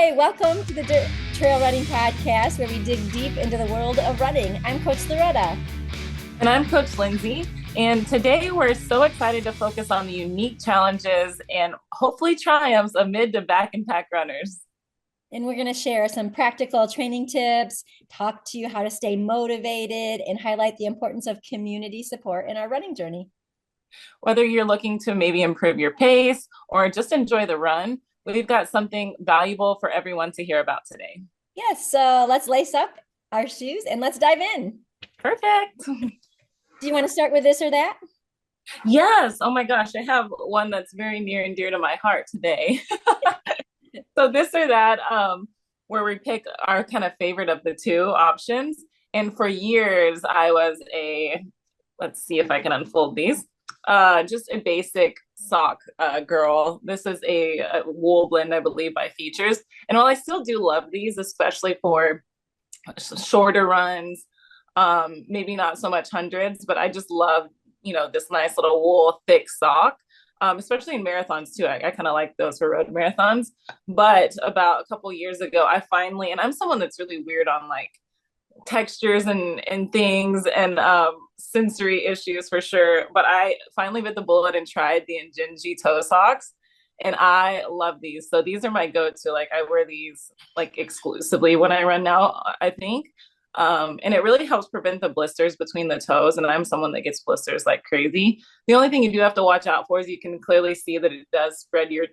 Hi, welcome to the Trail Running Podcast, where we dig deep into the world of running. I'm Coach Loretta. And I'm Coach Lindsay. And today we're so excited to focus on the unique challenges and hopefully triumphs of mid to back and pack runners. And we're going to share some practical training tips, talk to you how to stay motivated, and highlight the importance of community support in our running journey. Whether you're looking to maybe improve your pace or just enjoy the run, we've got something valuable for everyone to hear about today. Yes, so let's lace up our shoes and let's dive in. Perfect. Do you want to start with this or that? Yes. Oh my gosh. I have one that's very near and dear to my heart today. So this or that, where we pick our kind of favorite of the two options. And for years, I was let's see if I can unfold these, just a basic sock girl. This is a wool blend, I believe, by Features. And while I still do love these, especially for shorter runs, maybe not so much hundreds, but I just love, this nice little wool thick sock. Especially in marathons too. I kind of like those for road marathons. But about a couple years ago, I finally, and I'm someone that's really weird on like textures and things and sensory issues for sure. But I finally bit the bullet and tried the Injinji toe socks. And I love these. So these are my go-to. Like I wear these like exclusively when I run now, I think. And it really helps prevent the blisters between the toes. And I'm someone that gets blisters like crazy. The only thing you do have to watch out for is you can clearly see that it does spread your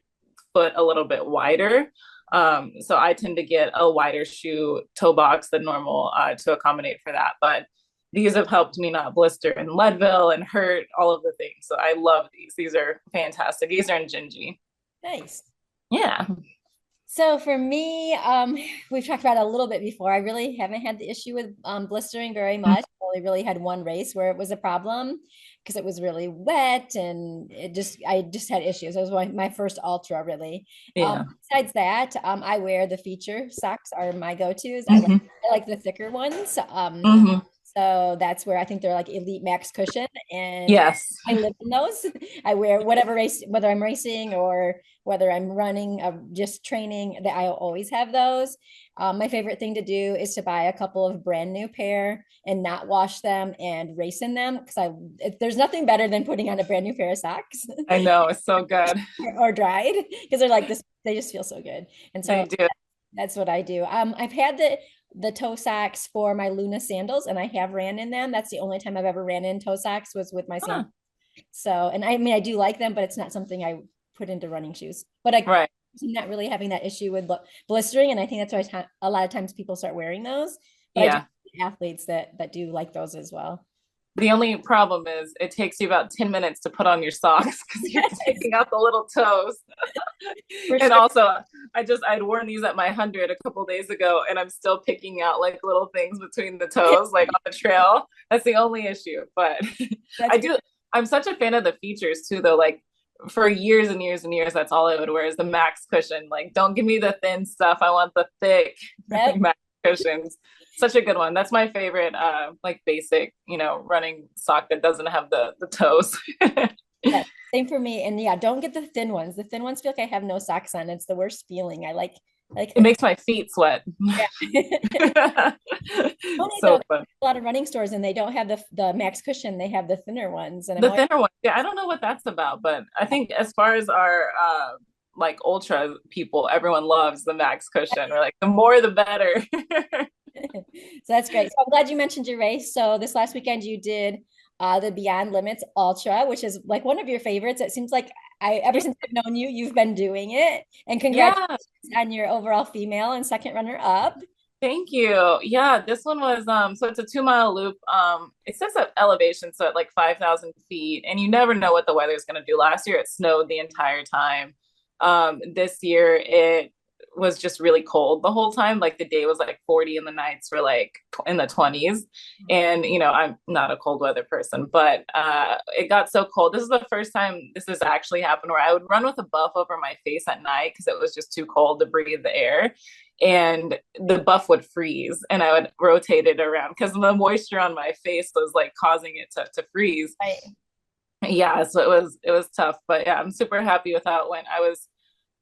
foot a little bit wider. So I tend to get a wider shoe toe box than normal to accommodate for that. But these have helped me not blister in Leadville and hurt, all of the things. So I love these. These are fantastic. These are in Gingy. Nice. Yeah. So for me, we've talked about it a little bit before. I really haven't had the issue with blistering very much. I only really had one race where it was a problem because it was really wet and I just had issues. It was my first ultra really. Yeah. Besides that, I wear the Feature socks are my go-tos. Mm-hmm. I like the thicker ones. Mm-hmm. So that's where I think they're like Elite Max Cushion, and Yes. I live in those. I wear whatever race, whether I'm racing or whether I'm running, just training. That I always have those. My favorite thing to do is to buy a couple of brand new pair and not wash them and race in them because there's nothing better than putting on a brand new pair of socks. I know. It's so good. or dried because they're like this. They just feel so good, and so They do. that's what I do. I've had the toe socks for my Luna sandals, and I have ran in them. That's the only time I've ever ran in toe socks was with my sandals. So, and I mean, I do like them, but it's not something I put into running shoes. But I'm not really having that issue with blistering, and I think that's why a lot of times people start wearing those. But I do see athletes that do like those as well. The only problem is it takes you about 10 minutes to put on your socks because you're taking out the little toes. And also, I'd worn these at my 100 a couple days ago, and I'm still picking out like little things between the toes, like on the trail. That's the only issue. But I'm such a fan of the Features too, though. Like for years and years and years, that's all I would wear is the Max cushion. Like, don't give me the thin stuff. I want the thick Max cushions. Such a good one. That's my favorite, like basic, running sock that doesn't have the toes. Yeah, same for me. And yeah, don't get the thin ones. The thin ones feel like I have no socks on. It's the worst feeling. I like it makes my feet sweat. Yeah. So a lot of running stores and they don't have the Max Cushion. They have the thinner ones. And thinner ones. Yeah, I don't know what that's about, but I think as far as our like ultra people, everyone loves the Max Cushion. Or like the more the better. So that's great. So I'm glad you mentioned your race. So this last weekend you did the Beyond Limits Ultra, which is like one of your favorites. It seems like ever since I've known you, you've been doing it. And congratulations on your overall female and second runner up. Thank you. Yeah, this one was so it's a 2 mile loop. It says at elevation, so at like 5,000 feet, and you never know what the weather is going to do. Last year it snowed the entire time. This year it was just really cold the whole time. Like the day was like 40 and the nights were like in the 20s. And I'm not a cold weather person, but it got so cold. This is the first time this has actually happened where I would run with a buff over my face at night because it was just too cold to breathe the air. And the buff would freeze and I would rotate it around because the moisture on my face was like causing it to freeze. Right. Yeah, so it was tough, but yeah, I'm super happy with how it went. I was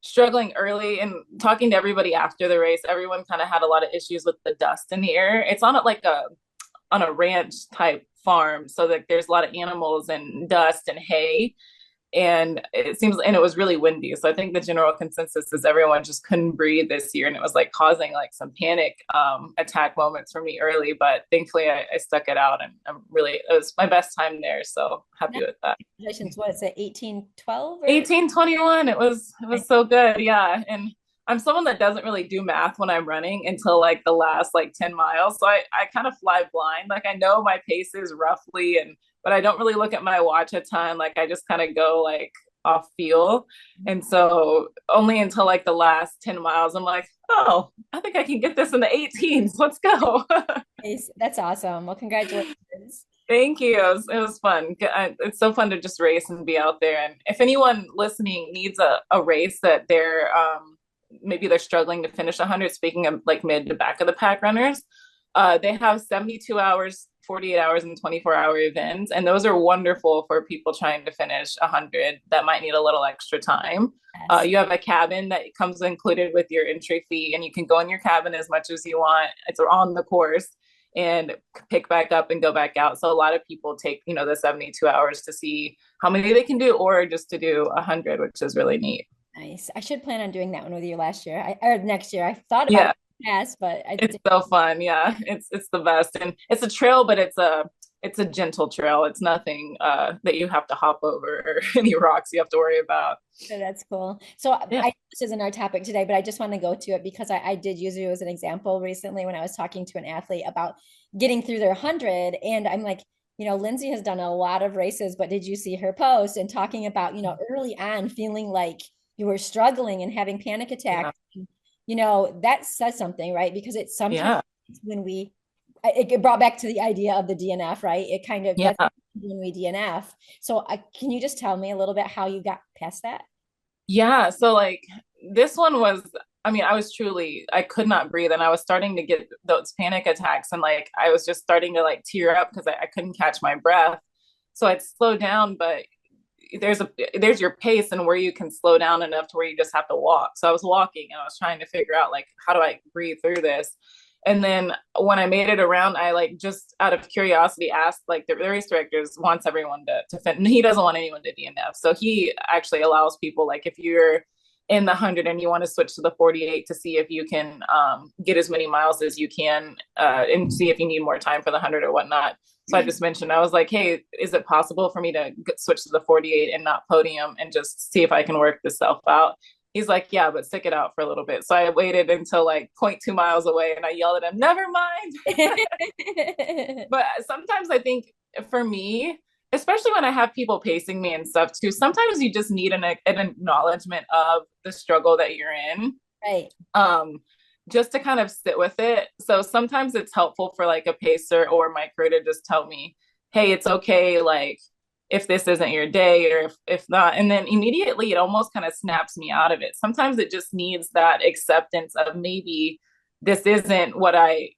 struggling early and talking to everybody after the race. Everyone kind of had a lot of issues with the dust in the air. It's on like a on a ranch type farm, so that there's a lot of animals and dust and hay, and it was really windy. So I think the general consensus is everyone just couldn't breathe this year, and it was like causing like some panic attack moments for me early. But thankfully, I stuck it out, and it was my best time there. So happy with that. Congratulations. What is it, 1812 or 1821. It was so good. Yeah. And I'm someone that doesn't really do math when I'm running until like the last like 10 miles. So I kind of fly blind. Like I know my paces roughly, and but I don't really look at my watch a ton. Like I just kind of go like off feel. And so only until like the last 10 miles, I'm like, oh, I think I can get this in the 18s. Let's go. That's awesome. Well, congratulations. Thank you. It was fun. It's so fun to just race and be out there. And if anyone listening needs a race that maybe they're struggling to finish 100, speaking of like mid to back of the pack runners, they have 72 hours, 48 hours, and 24-hour events. And those are wonderful for people trying to finish 100 that might need a little extra time. Yes. You have a cabin that comes included with your entry fee, and you can go in your cabin as much as you want. It's on the course and pick back up and go back out. So a lot of people take, the 72 hours to see how many they can do, or just to do 100, which is really neat. Nice. I should plan on doing that one with you last year. Or next year. I thought about Yeah, it past, but I it's did. so fun. Yeah, it's the best, and it's a trail, but it's a gentle trail. It's nothing that you have to hop over or any rocks you have to worry about. So that's cool. So Yeah, this isn't our topic today, but I just want to go to it because I did use you as an example recently when I was talking to an athlete about getting through their 100. And I'm like, Lindsay has done a lot of races, but did you see her post and talking about, early on feeling like you were struggling and having panic yeah, attacks? That says something, right? Because it's sometimes yeah, when it brought back to the idea of the DNF, right? It kind of, that's yeah. when we DNF. So can you just tell me a little bit how you got past that? Yeah. So like this one was, I mean, I could not breathe, and I was starting to get those panic attacks, and like I was just starting to like tear up because I couldn't catch my breath. So I'd slow down, but there's your pace and where you can slow down enough to where you just have to walk. So I was walking, and I was trying to figure out like how do I breathe through this. And then when I made it around, I like just out of curiosity asked like the race directors wants everyone to fin. He doesn't want anyone to DNF. So he actually allows people like if you're in the 100 and you want to switch to the 48 to see if you can get as many miles as you can and see if you need more time for the 100 or whatnot. So I just mentioned, I was like, hey, is it possible for me to switch to the 48 and not podium and just see if I can work this self out? He's like, yeah, but stick it out for a little bit. So I waited until like 0.2 miles away, and I yelled at him, never mind. But sometimes I think for me, especially when I have people pacing me and stuff too, sometimes you just need an acknowledgement of the struggle that you're in. Right. Um, just to kind of sit with it. So sometimes it's helpful for like a pacer or my crew to just tell me, hey, it's okay. Like if this isn't your day, or if not, and then immediately it almost kind of snaps me out of it. Sometimes it just needs that acceptance of maybe this isn't what I,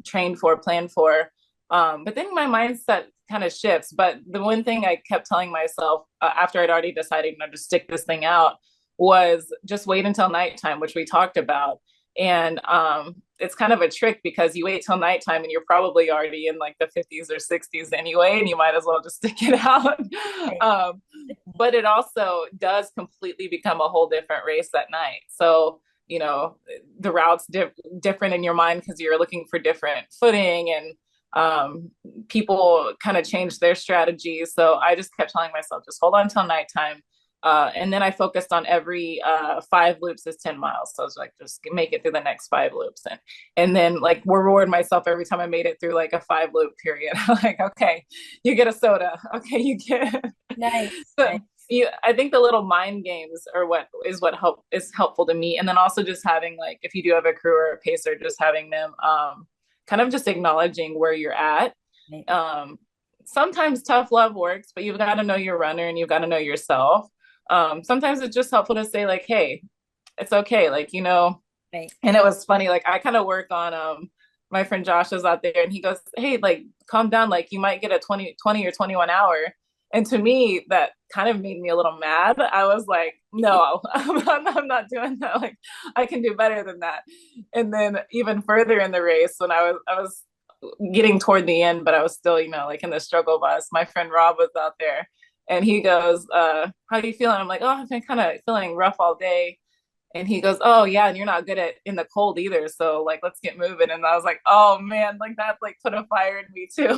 trained for, planned for. But then my mindset kind of shifts. But the one thing I kept telling myself after I'd already decided to stick this thing out was just wait until nighttime, which we talked about. And it's kind of a trick because you wait till nighttime and you're probably already in like the 50s or 60s anyway, and you might as well just stick it out. um, but it also does completely become a whole different race at night. So, the route's different in your mind because you're looking for different footing, and people kind of change their strategies. So I just kept telling myself, just hold on till nighttime. And then I focused on every 5 loops is 10 miles. So I was like, just make it through the next 5 loops. And then like reward myself every time I made it through like a 5 loop period. Like, okay, you get a soda. Okay, you get Nice. so Nice. I think the little mind games are what is helpful to me. And then also just having like, if you do have a crew or a pacer, just having them kind of just acknowledging where you're at. Right. Sometimes tough love works, but you've got to know your runner and you've got to know yourself. Sometimes it's just helpful to say like, hey, it's okay. Like, Right. and it was funny. Like I kind of work on, my friend Josh is out there and he goes, hey, like calm down. Like you might get a 20 or 21 hour. And to me, that kind of made me a little mad. I was like, no, I'm not doing that. Like, I can do better than that. And then even further in the race, when I was getting toward the end, but I was still, like in the struggle bus, my friend Rob was out there and he goes, how are you feeling? I'm like, oh, I've been kind of feeling rough all day. And he goes, oh yeah, and you're not good at in the cold either. So like, let's get moving. And I was like, oh man, like that like put a fire in me too.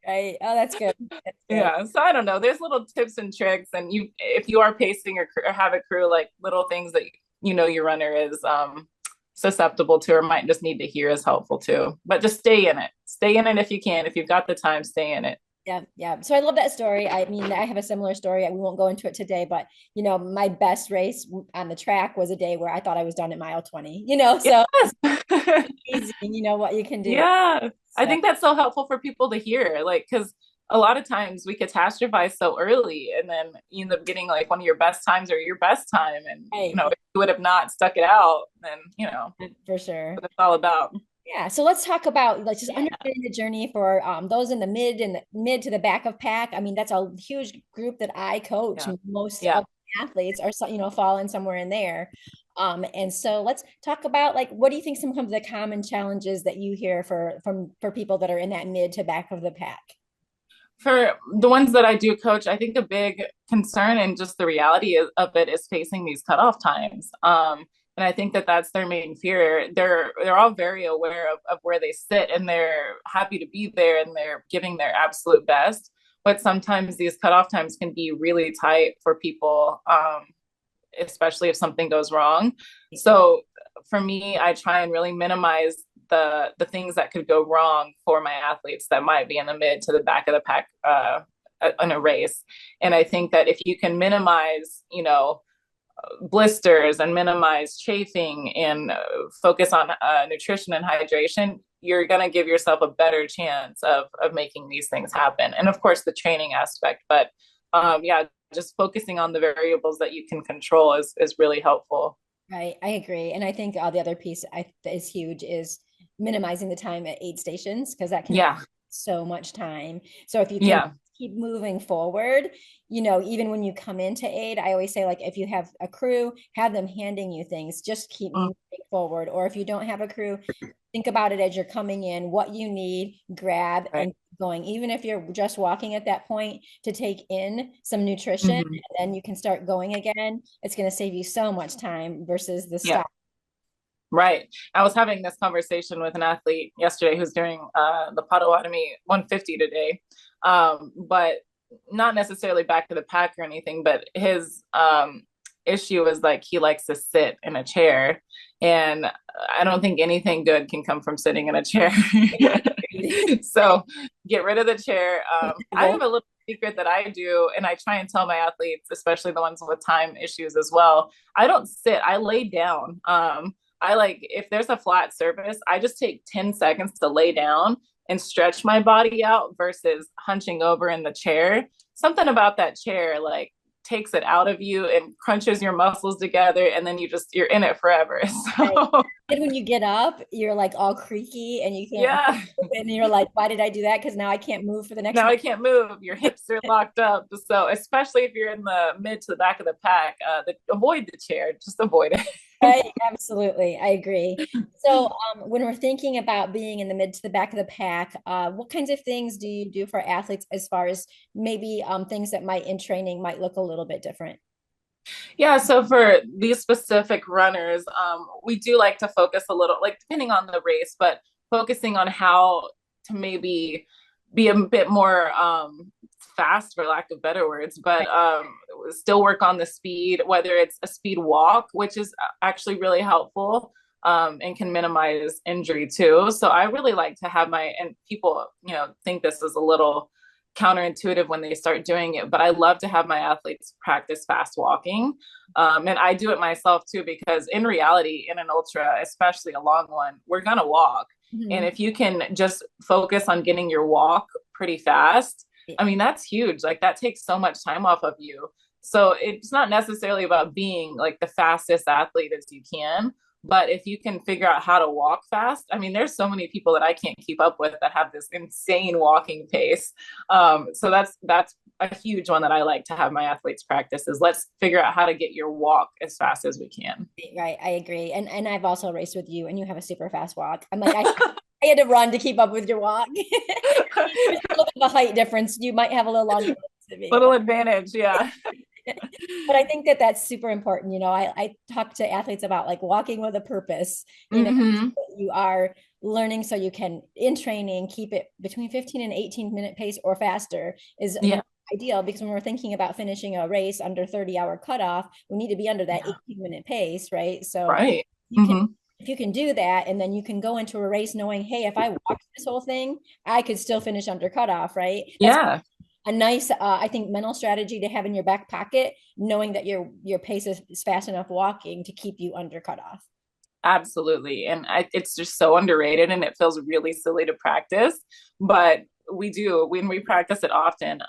Right. Oh, that's good. That's good. Yeah. So I don't know. There's little tips and tricks, and if you are pacing or have a crew, like little things that your runner is susceptible to or might just need to hear is helpful too. But just stay in it. Stay in it if you can. If you've got the time, stay in it. Yeah, yeah. So I love that story. I mean, I have a similar story. We won't go into it today, but my best race on the track was a day where I thought I was done at mile 20, so Yes. easy, what you can do. Yeah. I So, think that's so helpful for people to hear. Like, because a lot of times we catastrophize so early and then you end up getting like one of your best times or your best time. And, right, if you would have not stuck it out, then, for sure. what it's all about. Yeah, so let's talk about just Yeah. understanding the journey for those in the mid to the back of pack. I mean, that's a huge group that I coach. Yeah. Most Yeah. of the athletes are falling somewhere in there. And so let's talk about like what do you think some of the common challenges that you hear for people that are in that mid to back of the pack? For the ones that I do coach, I think a big concern and just the reality of it is facing these cutoff times. And I think that that's their main fear. They're all very aware of where they sit and they're happy to be there and they're giving their absolute best. But sometimes these cutoff times can be really tight for people, especially if something goes wrong. So for me, I try and really minimize the things that could go wrong for my athletes that might be in the mid to the back of the pack in a race. And I think that if you can minimize, blisters and minimize chafing and focus on nutrition and hydration, you're going to give yourself a better chance of making these things happen. And of course, the training aspect, but yeah, just focusing on the variables that you can control is really helpful. Right, I agree, and I think the other piece is huge is minimizing the time at aid stations because that can Yeah. so much time. So if you can Yeah. keep moving forward, even when you come into aid, I always say like if you have a crew, have them handing you things, just keep Mm. moving forward. Or if you don't have a crew, think about it as you're coming in, what you need, grab Right. and keep going. Even if you're just walking at that point to take in some nutrition Mm-hmm. and then you can start going again, it's going to save you so much time versus the Yeah. stop. Right. I was having this conversation with an athlete yesterday who's doing the Potawatomi 150 today, but not necessarily back to the pack or anything. But his issue is like he likes to sit in a chair, and I don't think anything good can come from sitting in a chair. So get rid of the chair. I have a little secret that I do, and I try and tell my athletes, especially the ones with time issues as well. I don't sit, I lay down. I like if there's a flat surface, I just take 10 seconds to lay down and stretch my body out versus hunching over in the chair. Something about that chair like takes it out of you and crunches your muscles together and then you're in it forever. Right. So And when you get up, you're like all creaky and you can't yeah. move, and you're like, why did I do that? Because now I can't move for the next Now month. I can't move. Your hips are locked up. So especially if you're in the mid to the back of the pack, avoid the chair. Just avoid it. Right, absolutely. I agree. So, when we're thinking about being in the mid to the back of the pack, what kinds of things do you do for athletes as far as maybe things that might in training might look a little bit different? Yeah, so for these specific runners, we do like to focus a little, like depending on the race, but focusing on how to maybe be a bit more fast, for lack of better words, but still work on the speed, whether it's a speed walk, which is actually really helpful and can minimize injury too. So I really like to have and people, think this is a little counterintuitive when they start doing it, but I love to have my athletes practice fast walking. And I do it myself too, because in reality, in an ultra, especially a long one, we're going to walk. Mm-hmm. And if you can just focus on getting your walk pretty fast, I mean, that's huge. Like that takes so much time off of you. So it's not necessarily about being like the fastest athlete as you can, But if you can figure out how to walk fast, I mean, there's so many people that I can't keep up with that have this insane walking pace. So that's a huge one that I like to have my athletes practice is let's figure out how to get your walk as fast as we can. Right, I agree. And I've also raced with you and you have a super fast walk. I'm like, I had to run to keep up with your walk. There's a little bit of a height difference. You might have a little longer than me, Little advantage, yeah. but I think that that's super important. I talk to athletes about like walking with a purpose, Mm-hmm. you are learning so you can, in training, keep it between 15 and 18-minute pace or faster is Yeah. ideal because when we're thinking about finishing a race under 30-hour cutoff, we need to be under that Yeah. 18-minute pace, right? So Right. you can, Mm-hmm. if you can do that, and then you can go into a race knowing, hey, if I walked this whole thing, I could still finish under cutoff, right? That's Yeah. a nice, I think, mental strategy to have in your back pocket, knowing that your pace is fast enough walking to keep you under cutoff. Absolutely. And it's just so underrated and it feels really silly to practice, but we do when we practice it often.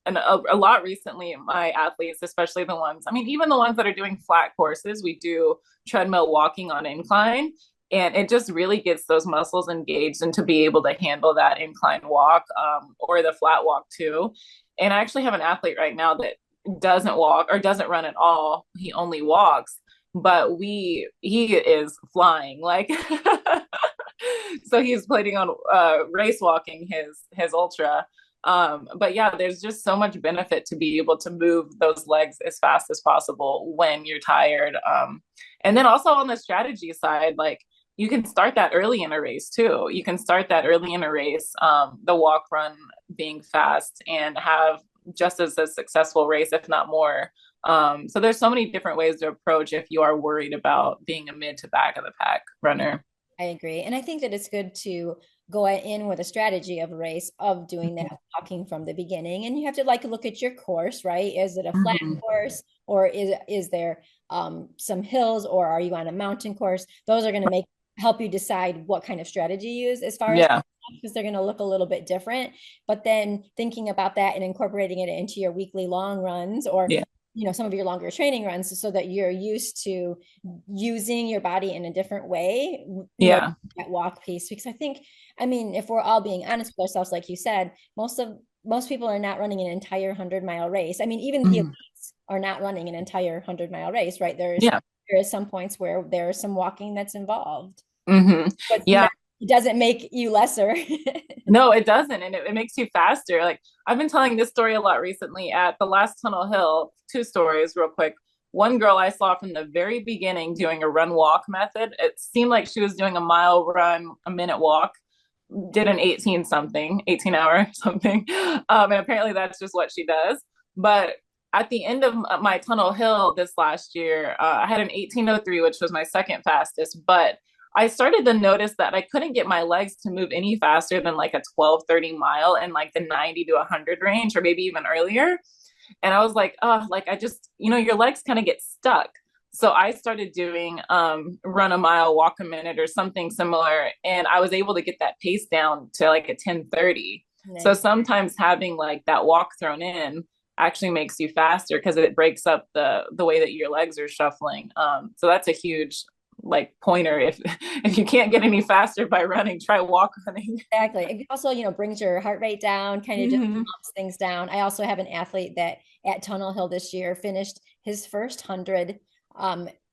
And a lot recently, my athletes, especially the ones, I mean, even the ones that are doing flat courses, we do treadmill walking on incline. And it just really gets those muscles engaged and to be able to handle that incline walk or the flat walk too. And I actually have an athlete right now that doesn't walk or doesn't run at all. He only walks but he is flying like so he's planning on race walking his ultra but yeah there's just so much benefit to be able to move those legs as fast as possible when you're tired and then also on the strategy side like you can start that early in a race too you can start that early in a race the walk run being fast and have just as a successful race if not more so there's so many different ways to approach if you are worried about being a mid to back of the pack runner. I agree. And I think that it's good to go in with a strategy of a race of doing that walking from the beginning. And you have to like look at your course, right? Is it a flat Mm-hmm. course or is there some hills or are you on a mountain course? Those are going to make help you decide what kind of strategy you use as far as Yeah. because they're going to look a little bit different. But then thinking about that and incorporating it into your weekly long runs or Yeah. some of your longer training runs so that you're used to using your body in a different way, Yeah. that walk piece. Because I think, I mean, if we're all being honest with ourselves, like you said, most people are not running an entire 100-mile race. I mean, even the Mm-hmm. elites are not running an entire 100-mile race, right? Yeah. There is some points where there is some walking that's involved, Mm-hmm. but Yeah. it doesn't make you lesser. No, it doesn't. And it makes you faster. Like I've been telling this story a lot recently at the last Tunnel Hill, two stories real quick. One girl I saw from the very beginning doing a run walk method. It seemed like she was doing a mile run, a minute walk, did an 18 something, 18 hour something. And apparently that's just what she does. But at the end of my Tunnel Hill this last year, I had an 18:03, which was my second fastest, but I started to notice that I couldn't get my legs to move any faster than like a 12:30 mile in like the 90 to 100 range, or maybe even earlier. And I was like, oh, like I just, your legs kind of get stuck. So I started doing run a mile, walk a minute, or something similar, and I was able to get that pace down to like a 10:30. So Nice. sometimes having like that walk thrown in actually makes you faster because it breaks up the way that your legs are shuffling. So that's a huge like pointer if you can't get any faster by running try walk running. Exactly. It also, brings your heart rate down, kind of just Mm-hmm. calms things down. I also have an athlete that at Tunnel Hill this year finished his first 100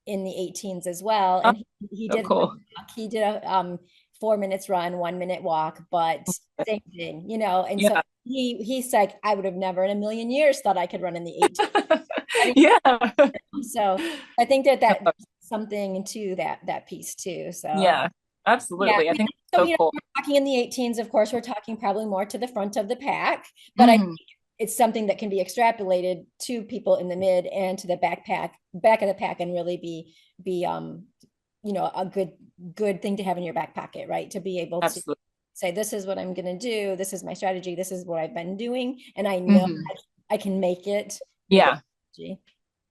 in the 18s as well. Oh, And he so did cool. he did a 4 minutes run, 1 minute walk, but same thing, and so Yeah. he's like, I would have never in a million years thought I could run in the 18s. Yeah. So I think that something to that piece too. So Yeah, yeah. absolutely. I think So, that's so cool. we're talking in the 18s, of course, we're talking probably more to the front of the pack, but I think Mhm. it's something that can be extrapolated to people in the mid and to the back of the pack and really be a good thing to have in your back pocket, right? To be able to Absolutely. say, this is what I'm going to do. This is my strategy. This is what I've been doing. And I know Mhm. I can make it with the Yeah, strategy.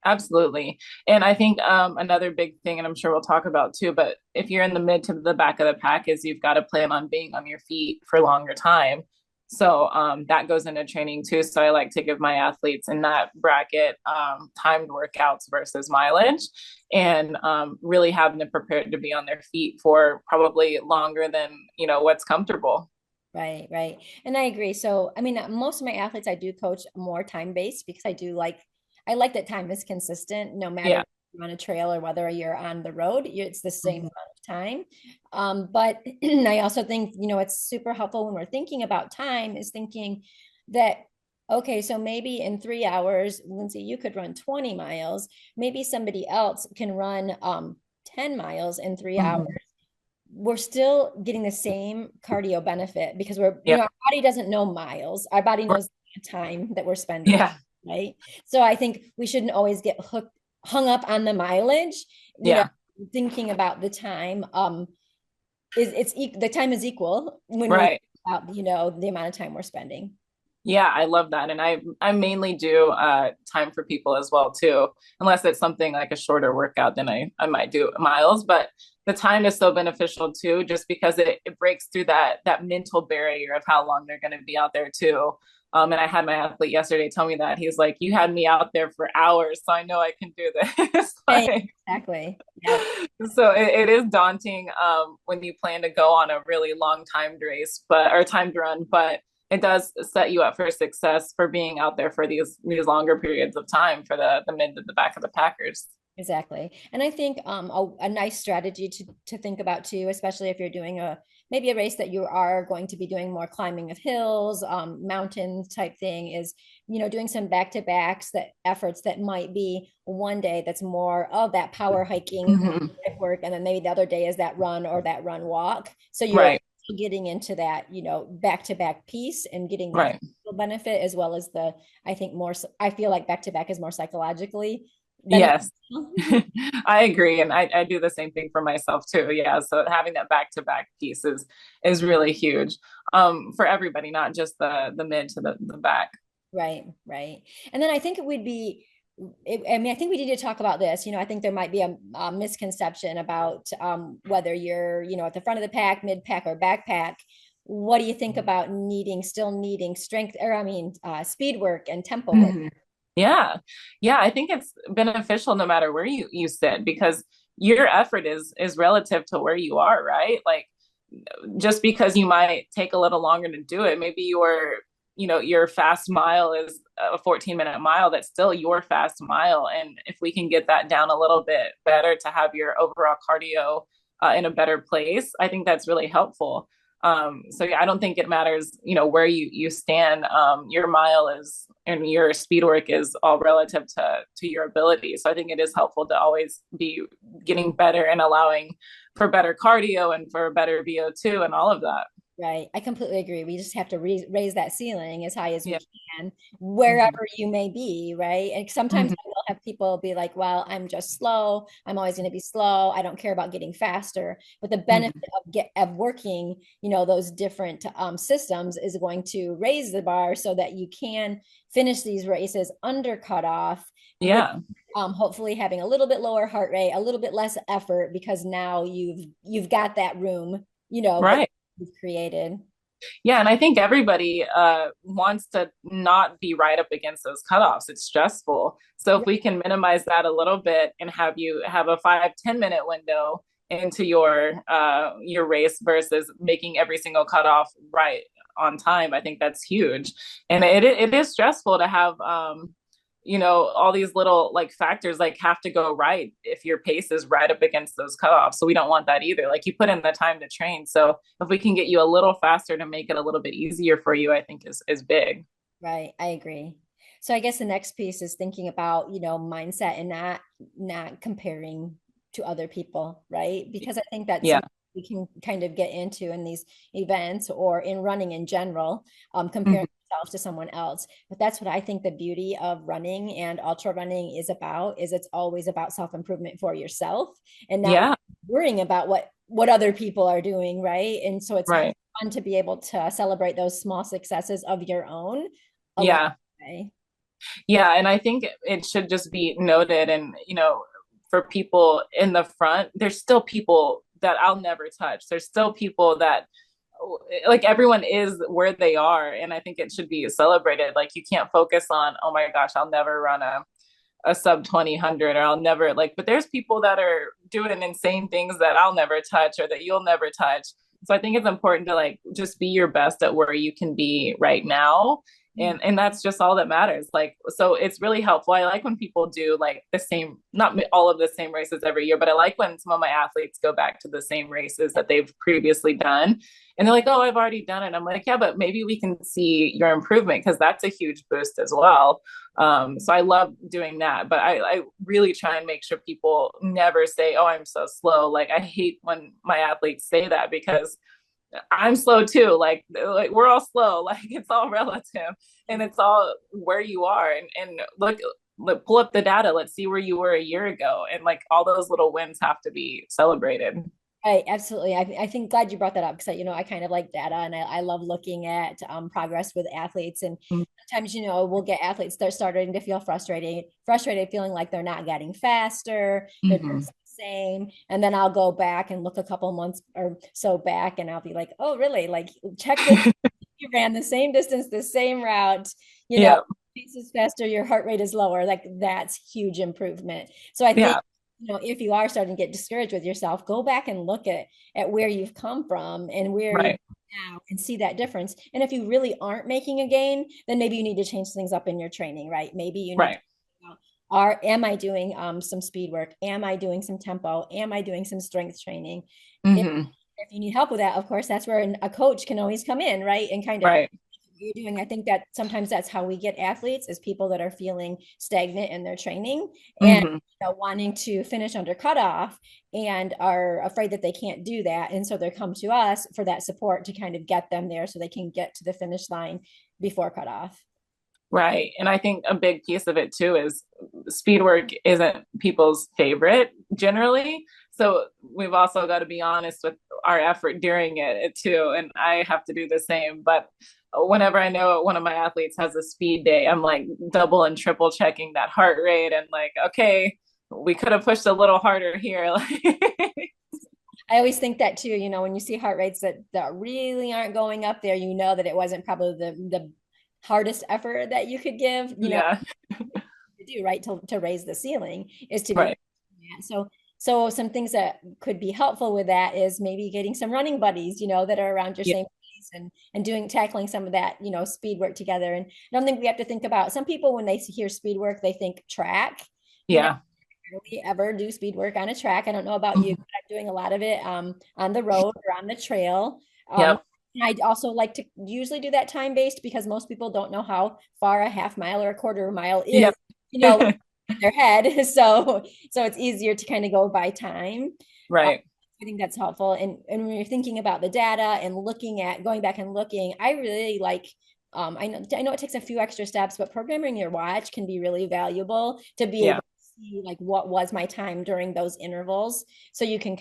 absolutely. And I think another big thing, and I'm sure we'll talk about too, but if you're in the mid to the back of the pack, is you've got to plan on being on your feet for longer time. So that goes into training too. So I like to give my athletes in that bracket timed workouts versus mileage, and really having them prepared to be on their feet for probably longer than, what's comfortable. Right, right. And I agree. So, I mean, most of my athletes I do coach more time-based because I like that time is consistent no matter Yeah. if you're on a trail or whether you're on the road, it's the same Mhm. amount of time. But I also think, it's super helpful when we're thinking about time is thinking that, okay, so maybe in 3 hours, Lindsay, you could run 20 miles. Maybe somebody else can run 10 miles in 3 hours. Mhm. We're still getting the same cardio benefit because Yep. our body doesn't know miles. Our body Right. knows the time that we're spending, Yeah. right? So I think we shouldn't always get hung up on the mileage, you know, Yeah. thinking about the time. The time is equal when we think Right. about, the amount of time we're spending. Yeah, I love that. And I mainly do time for people as well too. Unless it's something like a shorter workout, then I might do miles. But the time is so beneficial too, just because it breaks through that mental barrier of how long they're going to be out there too. And I had my athlete yesterday tell me that. He's like, you had me out there for hours, so I know I can do this. Right, Like, exactly. Yep. so it is daunting when you plan to go on a really long timed race, but or timed run, but it does set you up for success for being out there for these longer periods of time for the mid to the back of the Packers. Exactly. And I think a nice strategy to think about too, especially if you're doing maybe a race that you are going to be doing more climbing of hills, mountains type thing is, doing some back-to-backs that efforts that might be one day that's more of that power hiking Mm-hmm. type work. And then maybe the other day is that run or that run walk. So you're Right, getting into that, back-to-back piece and getting that right. benefit as well as I think I feel like back-to-back is more psychologically Yes. beneficial. I agree. And I do the same thing for myself too. Yeah. So having that back to back piece is really huge for everybody, not just the mid to the back. Right, right. And then I think I mean, I think we need to talk about this. I think there might be a misconception about whether you're, at the front of the pack, mid pack, or backpack. What do you think about still needing strength, or I mean, speed work and tempo work? Mhm. Yeah. Yeah. I think it's beneficial no matter where you sit, because your effort is relative to where you are, right? Like, just because you might take a little longer to do it, maybe your fast mile is a 14-minute mile, that's still your fast mile. And if we can get that down a little bit better to have your overall cardio in a better place, I think that's really helpful. So yeah, I don't think it matters, where you stand. Your mile is and your speed work is all relative to your ability. So I think it is helpful to always be getting better and allowing for better cardio and for better VO2 and all of that. Right. I completely agree. We just have to raise that ceiling as high as we Yeah. can, Mm-hmm. wherever you may be. Right. And sometimes Mm-hmm. I will have people be like, well, I'm just slow. I'm always going to be slow. I don't care about getting faster. But the benefit Mm-hmm. of working, those different systems is going to raise the bar so that you can finish these races under cutoff with Yeah. hopefully having a little bit lower heart rate, a little bit less effort because now you've got that room, that Right. you've created. Yeah. And I think everybody wants to not be right up against those cutoffs. It's stressful. So if we can minimize that a little bit and have you have a 5-10 minute window into your race versus making every single cutoff right on time, I think that's huge. And it is stressful to have all these little like factors like have to go right if your pace is right up against those cutoffs. So we don't want that either. Like, you put in the time to train. So if we can get you a little faster to make it a little bit easier for you, I think is big. Right. I agree. So I guess the next piece is thinking about, mindset and not comparing to other people, right? Because I think that's Yeah. something we can kind of get into in these events or in running in general, comparing Mhm. yourself to someone else. But that's what I think the beauty of running and ultra running is it's always about self-improvement for yourself and not Yeah. worrying about what other people are doing, right? And so it's Right. fun to be able to celebrate those small successes of your own along Yeah. the way. Yeah. And I think it should just be noted. And, for people in the front, there's still people that I'll never touch. There's still people that like everyone is where they are, and I think it should be celebrated. Like you can't focus on, oh my gosh, I'll never run a sub 2000, or I'll never like, but there's people that are doing insane things that I'll never touch or that you'll never touch. So I think it's important to like just be your best at where you can be right now. And that's just all that matters. Like, so it's really helpful. I like when people do like the same, not all of the same races every year, but I like when some of my athletes go back to the same races that they've previously done. And they're like, oh, I've already done it. I'm like, yeah, but maybe we can see your improvement, because that's a huge boost as well. So I love doing that, but I really try and make sure people never say, oh, I'm so slow. Like I hate when my athletes say that, because I'm slow too. Like we're all slow. Like it's all relative, and it's all where you are. And look, pull up the data. Let's see where you were a year ago. And like all those little wins have to be celebrated. Right, absolutely. I think glad you brought that up because I kind of like data and I love looking at progress with athletes. And sometimes, we'll get athletes that are starting to feel frustrated, feeling like they're not getting faster, they're Mm-hmm. just the same. And then I'll go back and look a couple months or so back, and I'll be like, oh, really? Like, check this. You ran the same distance, the same route, you know, Yeah. pace is faster, your heart rate is lower. Like, that's huge improvement. So I think Yeah. if you are starting to get discouraged with yourself, go back and look at where you've come from and where you're Right. now and see that difference. And if you really aren't making a gain, then maybe you need to change things up in your training, right? Maybe you need to Right. am I doing some speed work? Am I doing some tempo? Am I doing some strength training? If, Mm-hmm. if you need help with that, of course, that's where a coach can always come in, right? And kind of Right. you're doing. I think that sometimes that's how we get athletes is people that are feeling stagnant in their training and Mm-hmm. wanting to finish under cutoff and are afraid that they can't do that. And so they come to us for that support to kind of get them there so they can get to the finish line before cutoff. Right. And I think a big piece of it too is speed work isn't people's favorite generally. So we've also got to be honest with our effort during it too. And I have to do the same. But whenever I know one of my athletes has a speed day, I'm like double and triple checking that heart rate and like, okay, we could have pushed a little harder here. I always think that too, when you see heart rates that really aren't going up there, that it wasn't probably the hardest effort that you could give, Yeah. to do, right? To raise the ceiling is to be. Right. So some things that could be helpful with that is maybe getting some running buddies, that are around your Yeah. same pace and tackling some of that, speed work together. And I don't think we have to think about some people when they hear speed work, they think track. Yeah. Rarely ever do speed work on a track. I don't know about you, but I'm doing a lot of it on the road or on the trail. Um, Yep. I also like to usually do that time based because most people don't know how far a half mile or a quarter mile is, Yep. you know, in their head. So it's easier to kind of go by time. Uh, Right. I think that's helpful. And when you're thinking about the data and going back and looking, I really like I know it takes a few extra steps, but programming your watch can be really valuable to be Yeah. able to see like what was my time during those intervals. So you can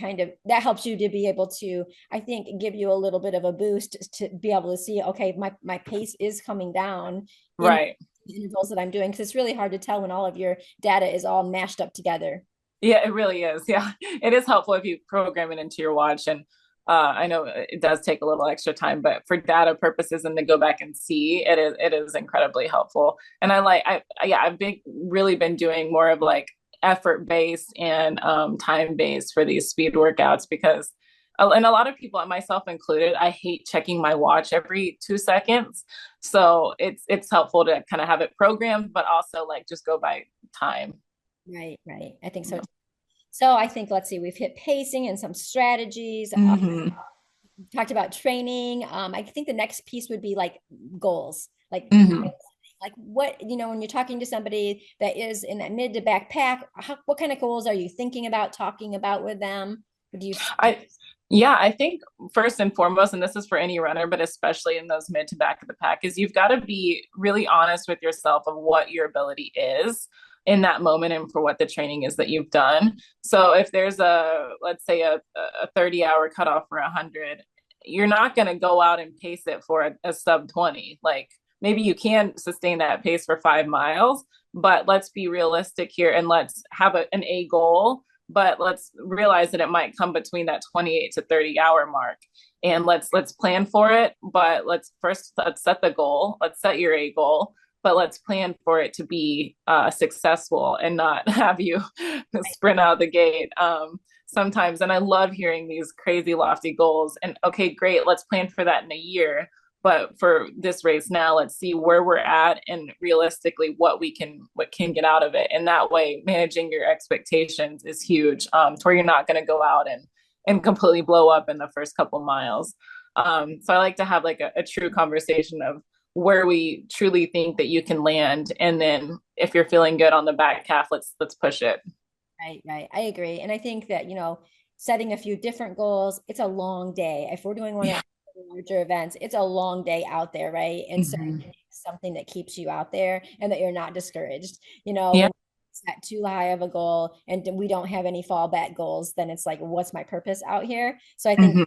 that helps you to be able to, I think, give you a little bit of a boost to be able to see, okay, my pace is coming down in Right. the intervals that I'm doing. Because it's really hard to tell when all of your data is all mashed up together. Yeah, it really is. Yeah, it is helpful if you program it into your watch. And I know it does take a little extra time, but for data purposes and to go back and see, it is incredibly helpful. And I've really been doing more of like effort based and time based for these speed workouts, because and a lot of people, myself included, I hate checking my watch every 2 seconds. So it's helpful to kind of have it programmed, but also like just go by time. Right, right. I think so. So I think, let's see, we've hit pacing and some strategies, Mm-hmm. talked about training. I think the next piece would be like goals, Mm-hmm. like what, when you're talking to somebody that is in that mid to backpack, what kind of goals are you thinking about talking about with them? What do you? I Yeah, I think first and foremost, and this is for any runner, but especially in those mid to back of the pack, is you've got to be really honest with yourself of what your ability is in that moment and for what the training is that you've done. So if there's let's say a 30-hour cutoff for 100, you're not going to go out and pace it for a sub 20. Like maybe you can sustain that pace for 5 miles, but let's be realistic here and let's have an A goal but let's realize that it might come between that 28 to 30 hour mark. And let's plan for it, but let's set the goal. Let's set your A goal, but let's plan for it to be successful and not have you sprint out the gate. Sometimes, and I love hearing these crazy lofty goals. And okay, great, let's plan for that in a year. But for this race now, let's see where we're at and realistically what can get out of it. And that way, managing your expectations is huge. To where you're not going to go out and completely blow up in the first couple miles. So I like to have like a true conversation of where we truly think that you can land, and then if you're feeling good on the back half, let's push it. Right, right. I agree. And I think that, setting a few different goals, it's a long day. If we're doing one Yeah. of the larger events, it's a long day out there, right? And so Mm-hmm. something that keeps you out there and that you're not discouraged. Yeah. When it's not too high of a goal and we don't have any fallback goals, then it's like, what's my purpose out here? So I think Mm-hmm.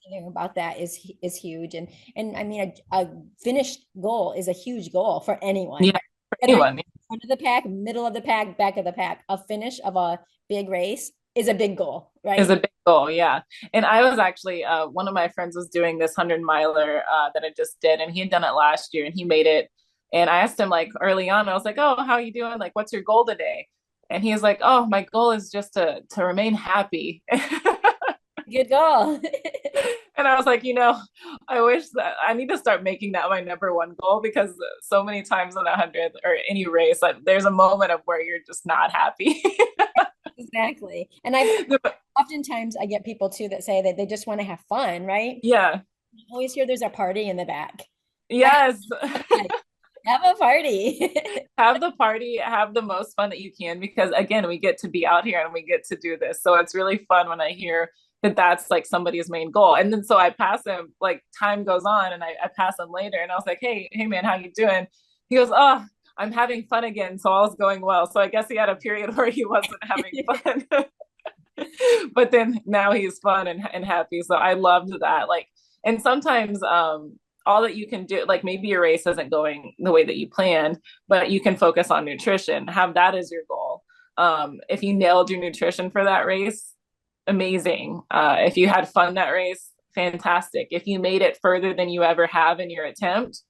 thinking about that is huge. And I mean, a finished goal is a huge goal for anyone, Yeah. right? For Whether you're anyone. front of the pack, middle of the pack, back of the pack, a finish of a big race is a big goal, Is right? a big goal, yeah. And I was actually one of my friends was doing this 100 miler that I just did, and he had done it last year, and he made it. And I asked him like early on, I was like, "Oh, how are you doing? Like, what's your goal today?" And he was like, "Oh, my goal is just to remain happy." Good goal. And I was like, I wish that I need to start making that my number one goal, because so many times in 100 or any race, like, there's a moment of where you're just not happy. Exactly. And I've oftentimes I get people too that say that they just want to have fun, right? Yeah. I always hear there's a party in the back. Yes. Like, have a party. Have the party, have the most fun that you can, because again, we get to be out here and we get to do this. So it's really fun when I hear that that's like somebody's main goal. And then so I pass him, like time goes on, and I pass him later, and I was like, hey man, how you doing? He goes, "Oh, I'm having fun again." So all's going well. So I guess he had a period where he wasn't having fun. But then now he's fun and happy. So I loved that. Like, and sometimes all that you can do, like maybe your race isn't going the way that you planned, but you can focus on nutrition, have that as your goal. If you nailed your nutrition for that race, amazing. If you had fun that race, fantastic. If you made it further than you ever have in your attempt,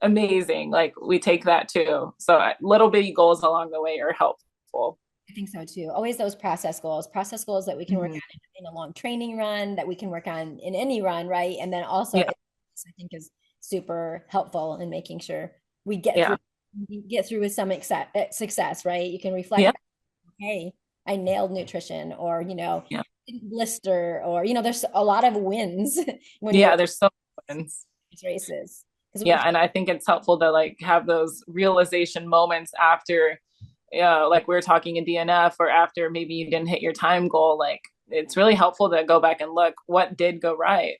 amazing. Like, we take that too. So little bitty goals along the way are helpful. I think so too. Always those process goals that we can work Mm-hmm. on in a long training run, that we can work on in any run, right? And then also, Yeah. I think is super helpful in making sure Yeah. we get through with some success, right? You can reflect Yeah. back, hey, I nailed nutrition, or Yeah. didn't blister, or there's a lot of wins when you're Yeah. There's so many. these races. Because Yeah, and I think it's helpful to like have those realization moments after, like we were talking in DNF, or after maybe you didn't hit your time goal. Like, it's really helpful to go back and look what did go right.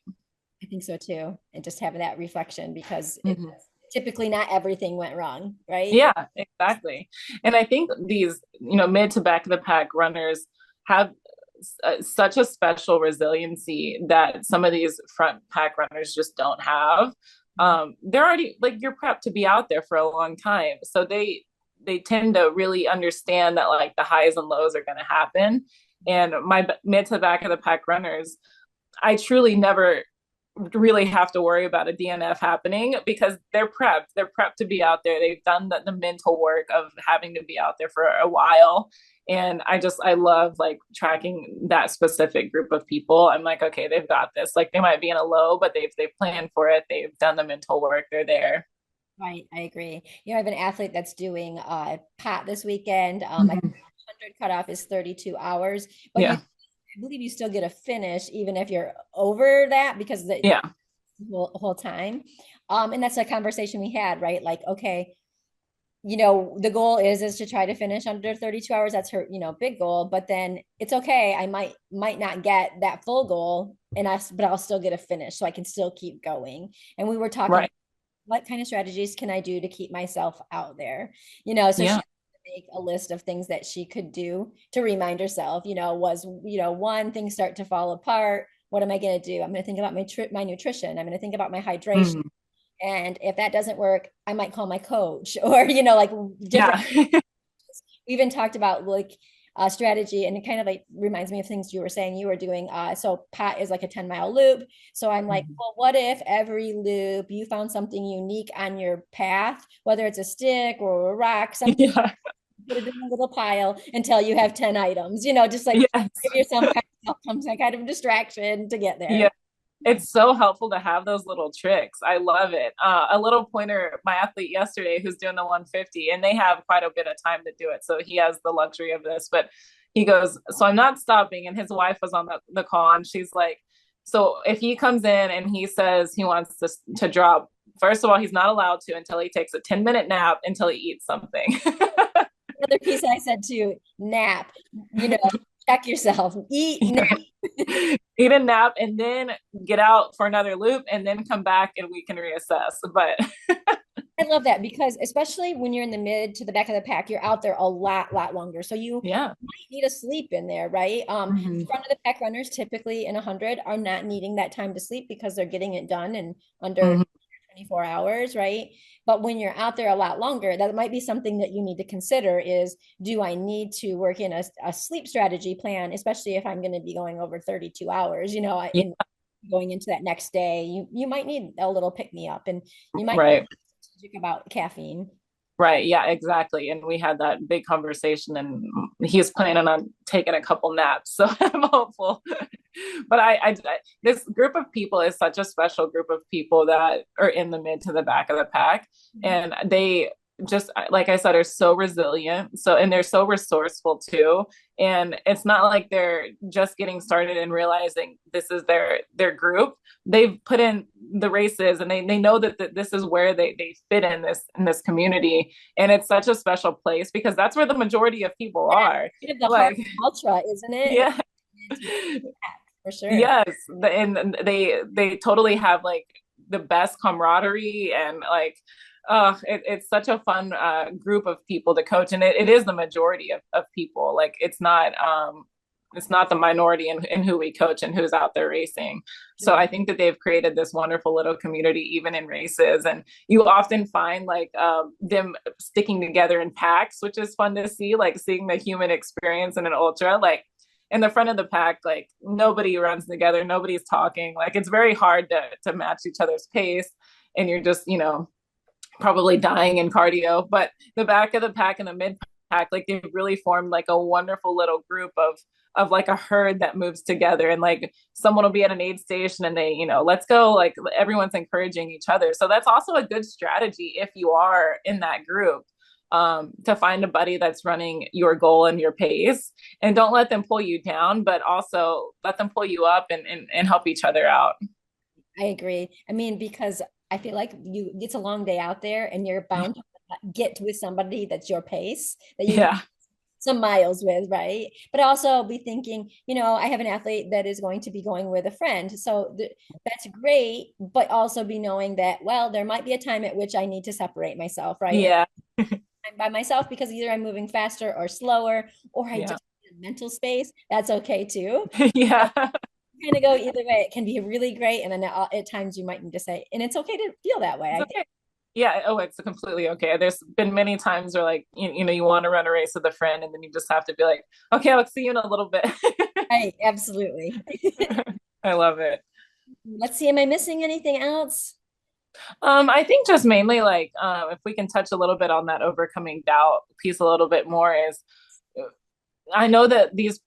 I think so too. And just having that reflection, because Mhm. typically not everything went wrong, right? Yeah, exactly. And I think these, mid to back of the pack runners have such a special resiliency that some of these front pack runners just don't have. They're already like, you're prepped to be out there for a long time, so they tend to really understand that like the highs and lows are going to happen. And my mid to back of the pack runners, I truly never really have to worry about a DNF happening, because they're prepped. They're prepped to be out there. They've done the mental work of having to be out there for a while. And I love like tracking that specific group of people. I'm like, okay, they've got this. Like, they might be in a low, but they've planned for it. They've done the mental work. They're there. Right, I agree. I have an athlete that's doing pot this weekend. I think Mm-hmm. 100 cutoff is 32 hours, but Yeah. I believe you still get a finish even if you're over that, because the Yeah. whole time. And that's a conversation we had, right? Like, okay, the goal is to try to finish under 32 hours. That's her, big goal. But then it's okay. I might not get that full goal, but I'll still get a finish, so I can still keep going. And we were talking, Right. what kind of strategies can I do to keep myself out there? So she Yeah. make a list of things that she could do to remind herself, was, one, things start to fall apart. What am I going to do? I'm going to think about my nutrition. I'm going to think about my hydration. Mm-hmm. And if that doesn't work, I might call my coach, or, like different. Yeah. We even talked about like strategy, and it kind of like reminds me of things you were saying you were doing. So Pat is like a 10-mile loop. So I'm like, Mhm. well, what if every loop you found something unique on your path, whether it's a stick or a rock, something, Yeah. put it in a little pile until you have 10 items, just like Yes. give yourself some kind of distraction to get Yeah. there. It's so helpful to have those little tricks. I love it. A little pointer, my athlete yesterday who's doing the 150, and they have quite a bit of time to do it. So he has the luxury of this, but he goes, so I'm not stopping. And his wife was on the call, and she's like, so if he comes in and he says he wants to drop, first of all, he's not allowed to until he takes a 10-minute nap until he eats something. Another piece I said too, nap, you know, check yourself, eat, nap. Yeah. Eat a nap and then get out for another loop and then come back and we can reassess. But I love that because especially when you're in the mid to the back of the pack, you're out there a lot longer. So you yeah. might need a sleep in there, right? Mhm. Front of the pack runners typically in 100 are not needing that time to sleep because they're getting it done in under Mhm. 24 hours, right? But when you're out there a lot longer, that might be something that you need to consider is, do I need to work in a sleep strategy plan, especially if I'm going to be going over 32 hours, Yeah. in going into that next day, you might need a little pick me up, and you might Right. strategic about caffeine. Right. Yeah, exactly. And we had that big conversation and he's planning on taking a couple naps. So I'm hopeful. But this group of people is such a special group of people that are in the mid to the back of the pack. And they just, like I said, are so resilient. So, and they're so resourceful too. And it's not like they're just getting started and realizing this is their group. They've put in the races and they know that this is where they fit in this community, and it's such a special place because that's where the majority of people are. Bit of the heart Like ultra, isn't it? yeah. To the back, for sure. Yes, and they totally have like the best camaraderie and like it's such a fun group of people to coach, and it is the majority of people. Like it's not the minority in who we coach and who's out there racing. So I think that they've created this wonderful little community even in races, and you often find like them sticking together in packs, which is fun to see, like seeing the human experience in an ultra. Like in the front of the pack, like nobody runs together, nobody's talking. Like it's very hard to match each other's pace, and you're just probably dying in cardio. But the back of the pack and the mid pack, like they've really formed like a wonderful little group of like a herd that moves together, and like someone will be at an aid station and they let's go, like everyone's encouraging each other. So that's also a good strategy if you are in that group, to find a buddy that's running your goal and your pace, and don't let them pull you down, but also let them pull you up and help each other out. I agree. I mean, because I feel like it's a long day out there and you're bound to get with somebody that's your pace that you can Yeah. some miles with, right? But also be thinking, I have an athlete that is going to be going with a friend. So that's great, but also be knowing that, well, there might be a time at which I need to separate myself, right? And Yeah. I'm by myself because either I'm moving faster or slower, or I Yeah. just need a mental space. That's okay too. So Yeah. kind of go either way. It can be really great. And then at times you might need to say, and it's okay to feel that way, It's I think. okay. Yeah. Oh, it's completely okay. There's been many times where like you want to run a race with a friend, and then you just have to be like, okay, I'll see you in a little bit. Right, absolutely. I love it. Let's see, am I missing anything else? I think just mainly like if we can touch a little bit on that overcoming doubt piece a little bit more is, I know that these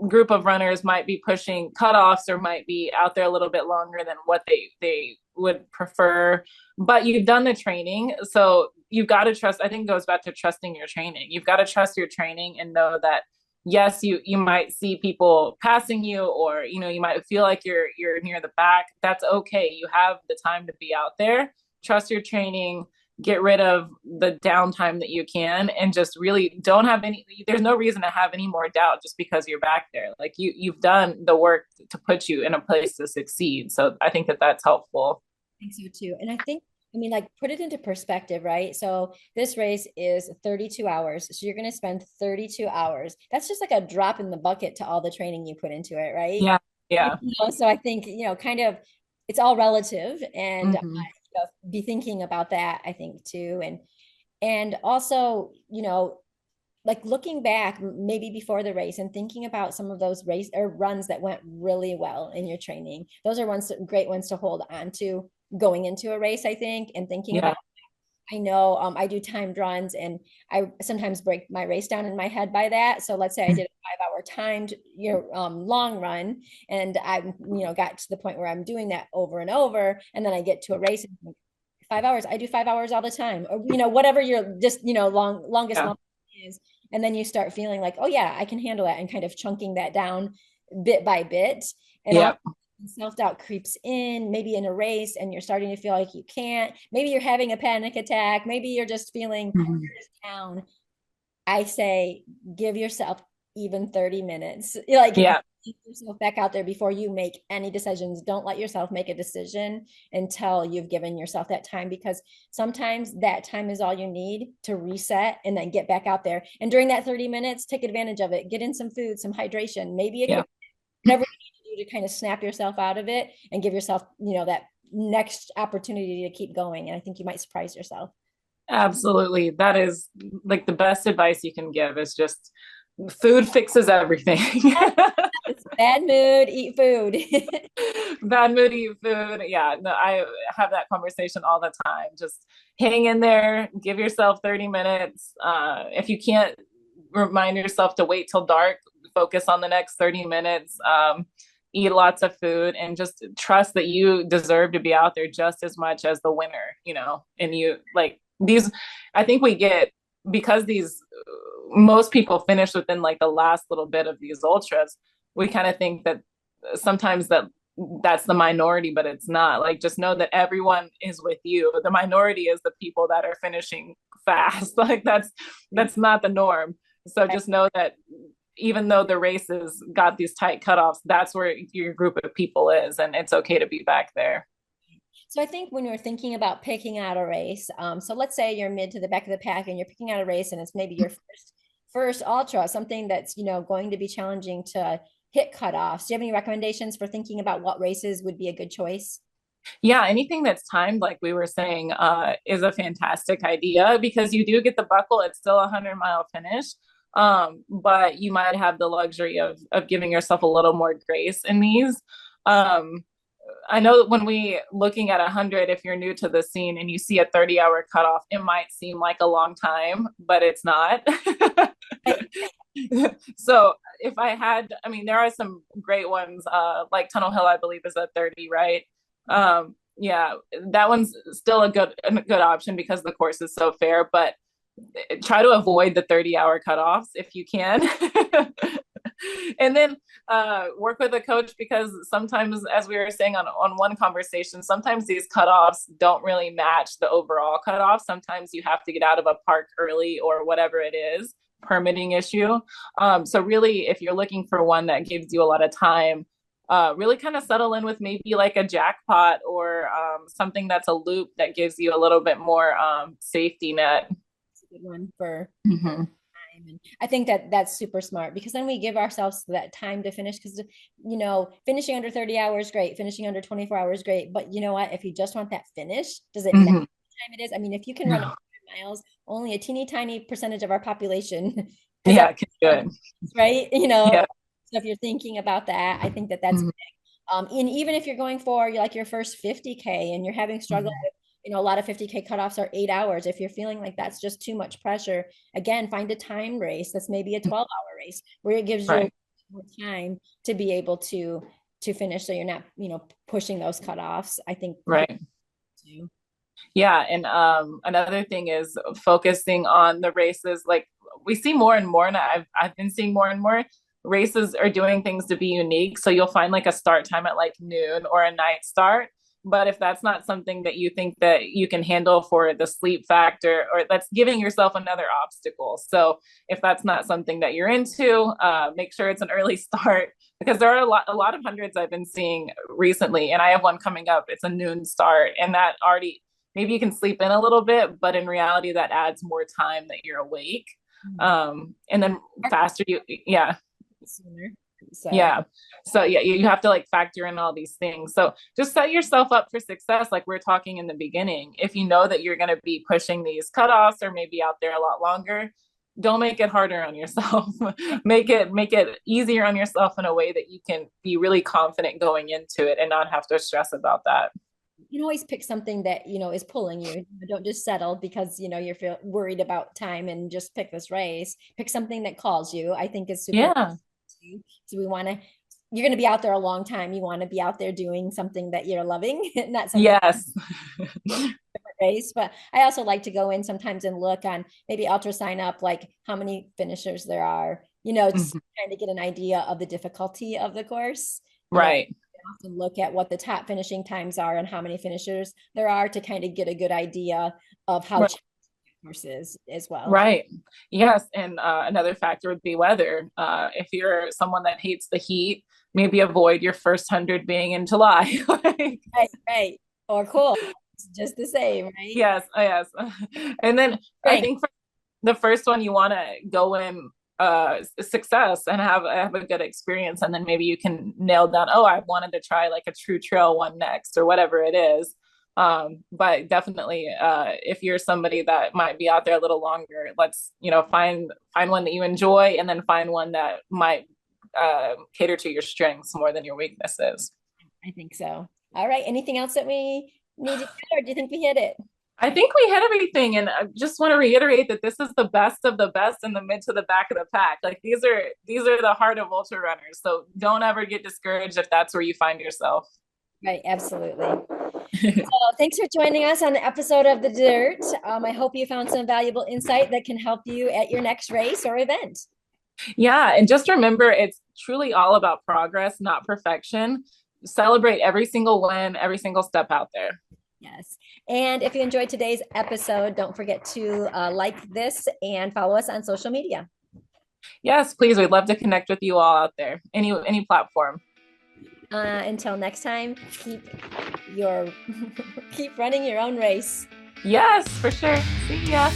group of runners might be pushing cutoffs or might be out there a little bit longer than what they would prefer, but you've done the training, so you've got to trust. I think it goes back to trusting your training. You've got to trust your training and know that yes, you might see people passing you, or you might feel like you're near the back. That's okay. You have the time to be out there. Trust your training, get rid of the downtime that you can, and just really don't have any, there's no reason to have any more doubt just because you're back there. Like you've done the work to put you in a place to succeed. So I think that that's helpful. I think so too. And I mean, like, put it into perspective, right? So this race is 32 hours. So you're going to spend 32 hours. That's just like a drop in the bucket to all the training you put into it, right? Yeah. Yeah. So I think, kind of it's all relative, and Mm-hmm. be thinking about that, I think too. And also, like looking back, maybe before the race and thinking about some of those race or runs that went really well in your training. Those are great ones to hold on to going into a race, I think, and thinking Yeah. about. I know I do timed runs and I sometimes break my race down in my head by that. So let's say I did a 5 hour timed, long run and got to the point where I'm doing that over and over. And then I get to a race and 5 hours, I do 5 hours all the time, or, whatever your just, longest Yeah. month is. And then you start feeling like, oh yeah, I can handle that and kind of chunking that down bit by bit. And all Yeah. self-doubt creeps in, maybe in a race, and you're starting to feel like you can't. Maybe you're having a panic attack. Maybe you're just feeling Mhm. down. I say, give yourself even 30 minutes. Like, Yeah. get yourself back out there before you make any decisions. Don't let yourself make a decision until you've given yourself that time, because sometimes that time is all you need to reset and then get back out there. And during that 30 minutes, take advantage of it. Get in some food, some hydration, maybe a Yeah. quick, whatever you need to do to kind of snap yourself out of it and give yourself, that next opportunity to keep going. And I think you might surprise yourself. Absolutely. That is like the best advice you can give is just food fixes everything. It's bad mood, eat food. Bad mood, eat food. Yeah, no, I have that conversation all the time. Just hang in there, give yourself 30 minutes. If you can't remind yourself to wait till dark, focus on the next 30 minutes. Eat lots of food and just trust that you deserve to be out there just as much as the winner, and you like these, I think we get, because these, most people finish within like the last little bit of these ultras, we kind of think that sometimes that's the minority, but it's not. Like, just know that everyone is with you. The minority is the people that are finishing fast. Like, that's not the norm. So just know that even though the races got these tight cutoffs, that's where your group of people is, and it's okay to be back there. So I think when you're thinking about picking out a race, so let's say you're mid to the back of the pack and you're picking out a race and it's maybe your first ultra, something that's going to be challenging to hit cutoffs. Do you have any recommendations for thinking about what races would be a good choice? Yeah, anything that's timed, like we were saying, is a fantastic idea because you do get the buckle. It's still a 100-mile finish, but you might have the luxury of giving yourself a little more grace in these. Um, I know that when we looking at 100, if you're new to the scene and you see a 30-hour cutoff, it might seem like a long time, but it's not. So if I had, I mean, there are some great ones, like Tunnel Hill, I believe is at 30, right? Yeah, that one's still a good option because the course is so fair, but try to avoid the 30-hour cutoffs if you can. And then work with a coach, because sometimes, as we were saying on one conversation, sometimes these cutoffs don't really match the overall cutoff. Sometimes you have to get out of a park early or whatever it is, permitting issue. So really, if you're looking for one that gives you a lot of time, really kind of settle in with maybe like a jackpot or something that's a loop that gives you a little bit more safety net. It's a good one for Mm-hmm. time. And I think that that's super smart because then we give ourselves that time to finish because, finishing under 30 hours, great. Finishing under 24 hours, great. But you know what? If you just want that finish, does it matter Mm-hmm. what time it is? I mean, if you can run No. 100 miles, only a teeny tiny percentage of our population has Yeah, ever it can do it. right? Yeah. So if you're thinking about that, I think that that's Mm-hmm. and even if you're going for your first 50K and you're having struggle with, a lot of 50K cutoffs are 8 hours. If you're feeling like that's just too much pressure, again, find a time race that's maybe a 12-hour race where it gives you Right. more time to be able to finish so you're not, pushing those cutoffs. I think Right. too. Yeah, and another thing is focusing on the races. Like we see more and more, and I've been seeing more and more races are doing things to be unique. So you'll find like a start time at like noon or a night start. But if that's not something that you think that you can handle for the sleep factor, or that's giving yourself another obstacle. So if that's not something that you're into, make sure it's an early start because there are a lot of hundreds I've been seeing recently, and I have one coming up. It's a noon start, and that already maybe you can sleep in a little bit, but in reality, that adds more time that you're awake. And then faster yeah, Sooner. So yeah. So yeah, you have to like factor in all these things. So just set yourself up for success, like we're talking in the beginning. If you know that you're going to be pushing these cutoffs or maybe out there a lot longer, don't make it harder on yourself. Make it easier on yourself in a way that you can be really confident going into it and not have to stress about that. You can always pick something that, is pulling you. Don't just settle because, you're worried about time and just pick this race. Pick something that calls you. I think is super Yeah. important. So you're going to be out there a long time. You want to be out there doing something that you're loving, not something Yes. race. But I also like to go in sometimes and look on, maybe ultra sign up, like how many finishers there are, just kind of get an idea of the difficulty of the course. Right. Often look at what the top finishing times are and how many finishers there are to kind of get a good idea of how Right. challenging the course is as well. Right. Yes. And another factor would be weather. If you're someone that hates the heat, maybe avoid your first 100 being in July. Like, Right, right. Or cool. It's just the same, right? yes. Yes. And then I Strength. think for the first one, you want to go in success and have a good experience, and then maybe you can nail down, oh, I wanted to try like a true trail one next or whatever it is. But definitely if you're somebody that might be out there a little longer, let's find one that you enjoy, and then find one that might cater to your strengths more than your weaknesses. I think so. All right. Anything else that we need to get, or do you think we hit it? I think we hit everything, and I just want to reiterate that this is the best of the best in the mid to the back of the pack. Like these are the heart of ultra runners. So don't ever get discouraged if that's where you find yourself. Right, absolutely. So thanks for joining us on the episode of The Dirt. I hope you found some valuable insight that can help you at your next race or event. Yeah, and just remember, it's truly all about progress, not perfection. Celebrate every single win, every single step out there. Yes. And if you enjoyed today's episode, don't forget to like this and follow us on social media. Yes, please. We'd love to connect with you all out there. Any platform. Until next time, keep running your own race. Yes, for sure. See ya.